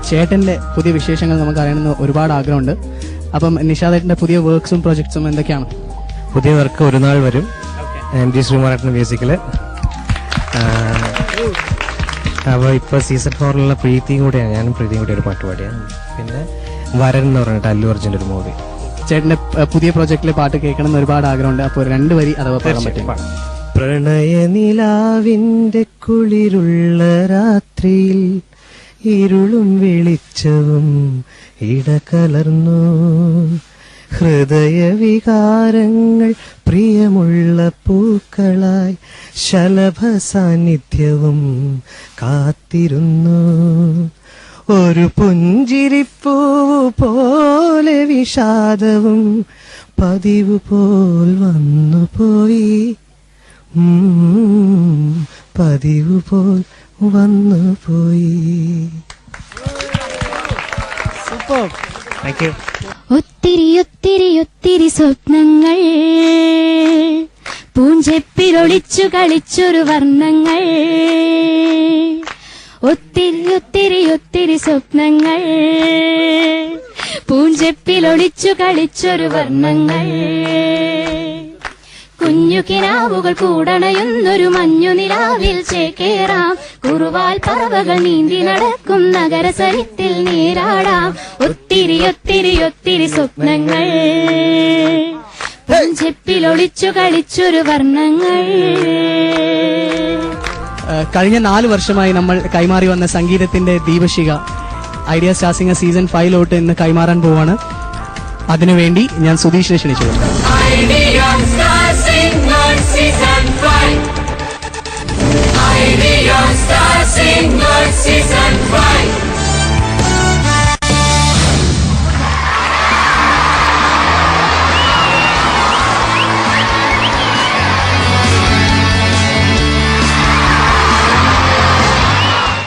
ചേട്ടൻ്റെ പുതിയ വിശേഷങ്ങൾ നമുക്ക് അറിയണമെന്ന് ഒരുപാട് ആഗ്രഹമുണ്ട്. അപ്പം നിഷാദേട്ടൻ്റെ പുതിയ വർക്ക്സും പ്രൊജക്ട്സും എന്തൊക്കെയാണ്? പുതിയ വർക്ക് ഒരു നാൾ വരും, MG ശ്രീകുമാരേട്ടൻ്റെ മ്യൂസിക്കിൽ. അപ്പോൾ ഇപ്പോൾ സീസൺ 4 പ്രീതിയും കൂടെയാണ്, ഞാനും പ്രീതിയും കൂടി ഒരു പാട്ട് പാടിയാണ്. പിന്നെ വരൻ എന്ന് പറഞ്ഞിട്ട് അല്ലു അർജുൻ്റെ ഒരു മൂവി. ചേട്ടൻ്റെ പുതിയ പ്രൊജക്റ്റിലെ പാട്ട് കേൾക്കണം എന്ന് ഒരുപാട് ആഗ്രഹമുണ്ട്. അപ്പോൾ 2 വരി അഥവാ പാടാൻ പറ്റും? പ്രണയനിലാവിന്റെ കുളിരുള്ള രാത്രിയിൽ ഇരുളും വെളിച്ചവും ഇടകലർന്നു, ഹൃദയവികാരങ്ങൾ പ്രിയമുള്ള പൂക്കളായി ശലഭ സാന്നിധ്യവും കാത്തിരുന്നു. ഒരു പുഞ്ചിരിപ്പൂവ് പോലെ വിഷാദവും പതിവ് പോൽ വന്നുപോയി, പതിവ് പോൽ വന്നുപോയി. Super, thank you. ഒത്തിരി ഒത്തിരി ഒത്തിരി സ്വപ്നങ്ങൾ പൂഞ്ചെപ്പിലൊളിച്ചു കളിച്ചൊരു വർണ്ണങ്ങൾ. ഒത്തിരി ഒത്തിരി ഒത്തിരി സ്വപ്നങ്ങൾ പൂഞ്ചെപ്പിലൊളിച്ചു കളിച്ചൊരു വർണ്ണങ്ങൾ. കുഞ്ഞു കിനാവുകൾ കൂടണയുന്നൊരു മഞ്ഞു നിലാവിൽ ചേക്കേറാം, കുറുവാൽ പറവകൾ നീന്തി നടക്കും നഗരസരിത്തിൽ നീരാടാം. ഒത്തിരി ഒത്തിരി ഒത്തിരി സ്വപ്നങ്ങൾ പൂഞ്ചെപ്പിലൊളിച്ചു കളിച്ചൊരു വർണ്ണങ്ങൾ. കഴിഞ്ഞ 4 വർഷമായി നമ്മൾ കൈമാറി വന്ന സംഗീതത്തിന്റെ ദീപശിഖ ഐഡിയ സ്റ്റാർ സിംഗർ സീസൺ 5 ഇന്ന് കൈമാറാൻ പോവാണ്. അതിനുവേണ്ടി ഞാൻ സുധീഷിനെ ക്ഷണിച്ചു.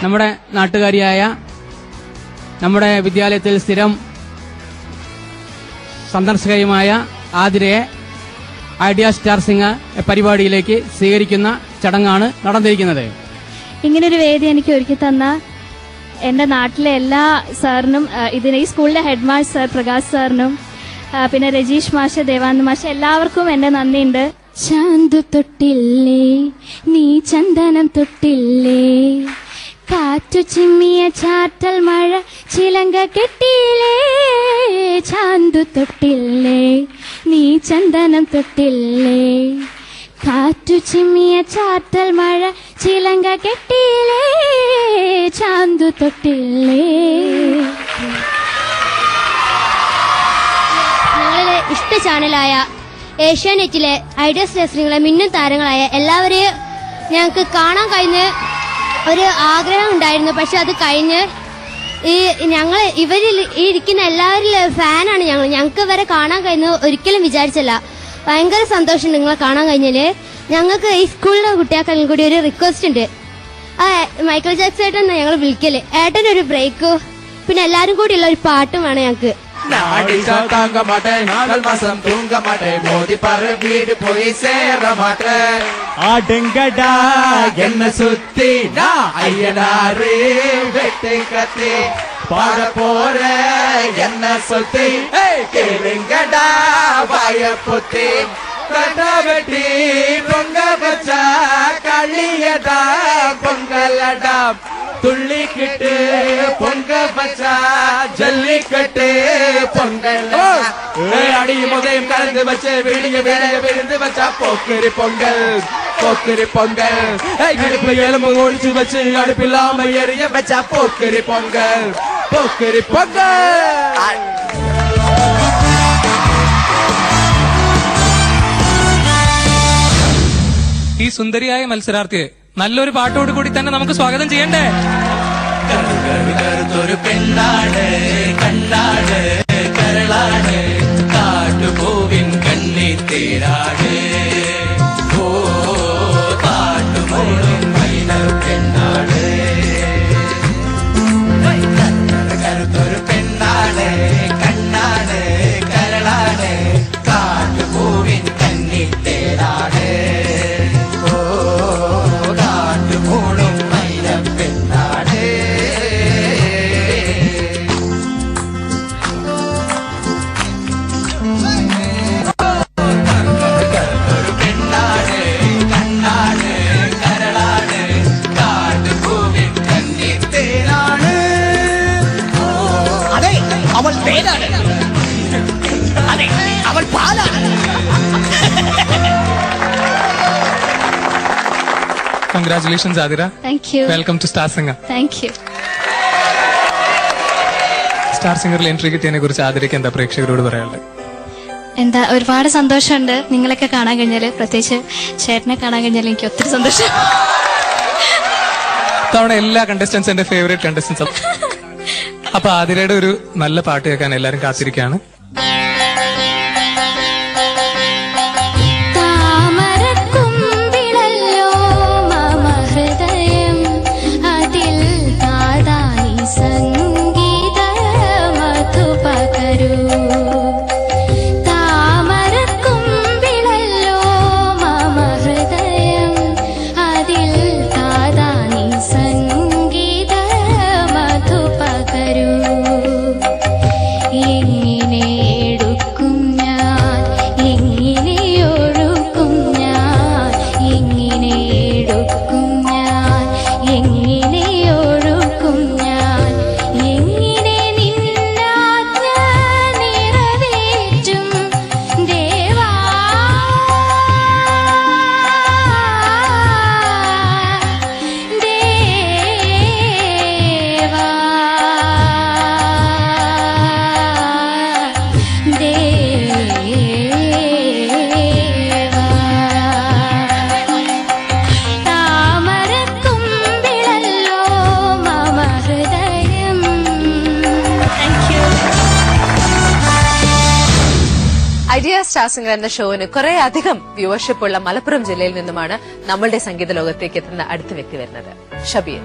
നമ്മുടെ നാട്ടുകാരിയായ, നമ്മുടെ വിദ്യാലയത്തിൽ സ്ഥിരം സന്ദർശകയുമായ ആതിരയെ ഐഡിയ സ്റ്റാർ സിംഗർ പരിപാടിയിലേക്ക് സ്വീകരിക്കുന്ന ചടങ്ങാണ് നടന്നിരിക്കുന്നത്. ഇങ്ങനൊരു വേദി എനിക്ക് ഒരുക്കി തന്ന എന്റെ നാട്ടിലെ എല്ലാ സാറിനും, ഇതിന് ഈ സ്കൂളിലെ ഹെഡ് മാസ്റ്റർ സാർ പ്രകാശ് സാറിനും, പിന്നെ രജീഷ് മാഷ്, ദേവാനന്ദ മാഷ്, എല്ലാവർക്കും എന്റെ നന്ദിയുണ്ട്. ചാന്തു തൊട്ടില്ലേ നീ ചന്ദനം തൊട്ടില്ലേ, കാറ്റു ചിമ്മിയ ചാറ്റൽ മഴ ചിലങ്ക കെട്ടിയില്ലേ, ചാന്തു തൊട്ടില്ലേ നീ ചന്ദനം തൊട്ടില്ലേ, കാറ്റു ചിമ്മിയ ചാറ്റൽ മഴ ചിലങ്ക കെട്ടിയില്ലേ, ചാന്തു തൊട്ടില്ലേ. ഞങ്ങളുടെ ഇഷ്ട ചാനലായ ഏഷ്യാനെറ്റിലെ ഐഡിയ സ്റ്റാർ സിംഗറിലെ മിന്നും താരങ്ങളായ എല്ലാവരെയും ഞങ്ങൾക്ക് കാണാൻ കഴിഞ്ഞ ഒരു ആഗ്രഹം ഉണ്ടായിരുന്നു. പക്ഷെ അത് കഴിഞ്ഞ് ഞങ്ങൾ ഇവരിൽ ഇരിക്കുന്ന എല്ലാവരിലും ഫാനാണ് ഞങ്ങൾക്ക് ഇവരെ കാണാൻ കഴിഞ്ഞത് ഒരിക്കലും വിചാരിച്ചല്ല. ഭയങ്കര സന്തോഷം നിങ്ങളെ കാണാൻ കഴിഞ്ഞാല്. ഞങ്ങൾക്ക് ഈ സ്കൂളിലെ കുട്ടികൾക്കെല്ലാം കൂടി ഒരു റിക്വസ്റ്റ് ഉണ്ട്. മൈക്കിൾ ജാക്സൺ ഏട്ടൻ ഞങ്ങൾ വിളിക്കല്, ഏട്ടനൊരു ബ്രേക്കോ പിന്നെ എല്ലാരും കൂടി ഉള്ള ഒരു പാട്ടും വേണം ഞങ്ങൾക്ക്. தாங்க மாட்டேன், நாள் மாசம் தூங்க மாட்டேன், மோதி பாரு வீடு போய் சேர மாட்டேன். ஆடுங்கடா என்ன சுத்தி நான் ஐயனாரு வெட்டு கத்தி பாட போற என்ன சுத்தி கேளுங்கடா வாய புத்தி வெட்டி பொங்க வச்சா களியடா பொங்கலடா துள்ளிக்கிட்டு பொங்க வச்சா ஜல்லிக்கட்டு பொங்கல் அடி முதயம் கலந்து வச்சு விடிய விடிய விழுந்து வச்சா போக்கிரி பொங்கல் போக்கிரி பொங்கல் அடுப்பு எலும்பு ஒழிச்சு வச்சு அடுப்பில்லாம எரிய வச்சா போக்கிரி பொங்கல் போக்கிரி பொங்கல். ഈ സുന്ദരിയായ മത്സരാർത്ഥിയെ നല്ലൊരു പാട്ടോട് കൂടി തന്നെ നമുക്ക് സ്വാഗതം ചെയ്യണ്ടേ? കറുത്തൊരു പെണ്ണാണ്, കണ്ണാണ്, കരളാണ്, കാട്ടുപൂവിൻ കണ്ണിത്തേരാണ്, ഓ കാട്ടുമോളും മൈന പെണ്ണാണ്. കറുത്തൊരു പെണ്ണാണ്, കണ്ണാണ്, കരളാണ്, കാട്ടുപൂവിൻ കണ്ണിത്തേരാണ്, അവൾ തേനാണ്, അതെ അവൾ പാലാണ്. Congratulations Athira. Thank you. Welcome to Star Singer. Thank you. Star സിംഗറിൽ എൻട്രി കിട്ടിയതിനെ കുറിച്ച് ആതിരയ്ക്ക് എന്താ പ്രേക്ഷകരോട് പറയാനുള്ളത്? എന്താ ഒരുപാട് സന്തോഷമുണ്ട് നിങ്ങളൊക്കെ കാണാൻ കഴിഞ്ഞാല്, പ്രത്യേകിച്ച് ചേട്ടനെ കാണാൻ കഴിഞ്ഞാൽ എനിക്ക് ഒത്തിരി സന്തോഷം. തവണ എല്ലാ കണ്ടസ്റ്റൻസ് എന്റെ ഫേവറേറ്റ് കണ്ടസ്റ്റൻസ്. അപ്പൊ ആതിരയുടെ ഒരു നല്ല പാട്ട് കേൾക്കാൻ എല്ലാരും കാത്തിരിക്കുകയാണ്. ഐഡിയ സ്റ്റാർ സിംഗർ എന്ന ഷോവിന് കുറെ അധികം വ്യൂവർഷിപ്പ് ഉള്ള മലപ്പുറം ജില്ലയിൽ നിന്നുമാണ് നമ്മളുടെ സംഗീത ലോകത്തേക്ക് എത്തുന്ന അടുത്ത വ്യക്തി വരുന്നത്, ഷബീർ.